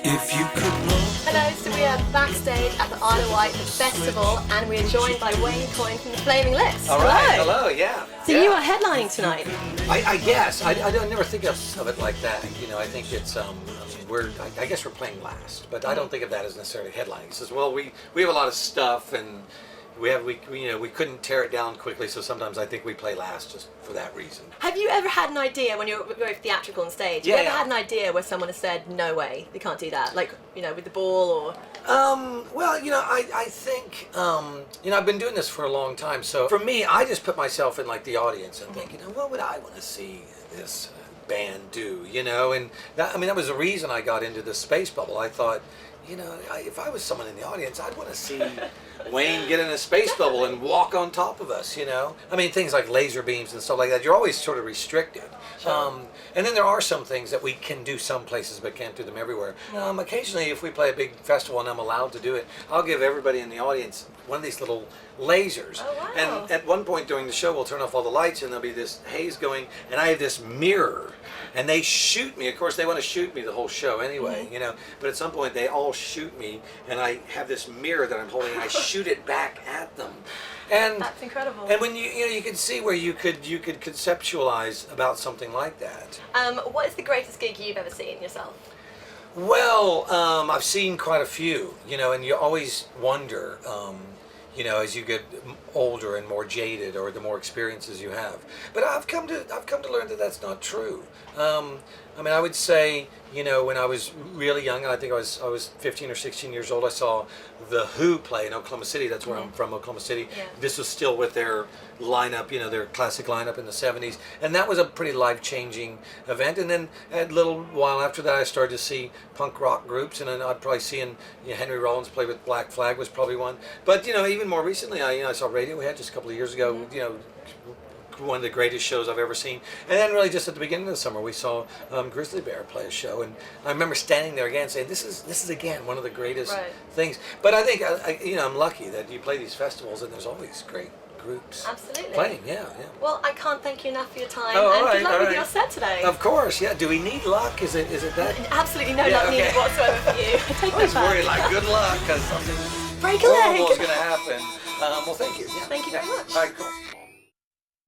If you could look. Hello, so we are backstage at the Isle of Wight Bestival, and we are joined by Coyne from the Flaming Lips. All right, hello, yeah. So yeah. you are headlining tonight. I guess. I don't never think of it like that. You know, I think it's I guess we're playing last, but I don't think of that as necessarily headlining. It says, well, we have a lot of stuff, and we couldn't tear it down quickly, so sometimes I think we play last just for that reason. Have you ever had an idea when you're very theatrical on stage? Yeah, have you ever had an idea where someone has said, no way, you can't do that? Like, you know, with the ball or... Well, you know, I think, you know, I've been doing this for a long time, so for me, I just put myself in like the audience and think, you know, what would I want to see this band do, you know? And that was the reason I got into the space bubble. I thought, you know, if I was someone in the audience, I'd want to see Wayne get in a space bubble and walk on top of us, you know? I mean, things like laser beams and stuff like that, you're always sort of restricted. Sure. And then there are some things that we can do some places but can't do them everywhere. Occasionally, if we play a big festival and I'm allowed to do it, I'll give everybody in the audience one of these little lasers. Oh, wow. And at one point during the show, we'll turn off all the lights and there'll be this haze going, and I have this mirror. And they shoot me. Of course, they want to shoot me the whole show anyway, you know. But at some point, they all shoot me, and I have this mirror that I'm holding, and I shoot it back at them. And that's incredible. And when you can see where you could conceptualize about something like that. What is the greatest gig you've ever seen yourself? Well, I've seen quite a few, you know, and you always wonder. You know, as you get older and more jaded, or the more experiences you have. But I've come to learn that that's not true. I mean, I would say, you know, when I was really young, and I think I was 15 or 16 years old, I saw the Who play in Oklahoma City. That's where I'm from, Oklahoma City. Yeah. This was still with their lineup, you know, their classic lineup in the 70s, and that was a pretty life-changing event. And then a little while after that, I started to see punk rock groups, and then I'd probably seeing, you know, Henry Rollins play with Black Flag was probably one. But you know, even more recently, I saw Radiohead just a couple of years ago. You know, one of the greatest shows I've ever seen. And then really just at the beginning of the summer, we saw Grizzly Bear play a show, and I remember standing there again saying, this is again one of the greatest things. But I think you know, I'm lucky that you play these festivals and there's always great groups. Absolutely. Playing, yeah. Well, I can't thank you enough for your time, and good luck with your set today. Of course, yeah. Do we need luck? Is it that? Absolutely no luck needed whatsoever for you. Take I was worried, like, good luck, because something break a leg horrible is going to happen. Well, thank you. Yeah. Thank you very much. All right, cool.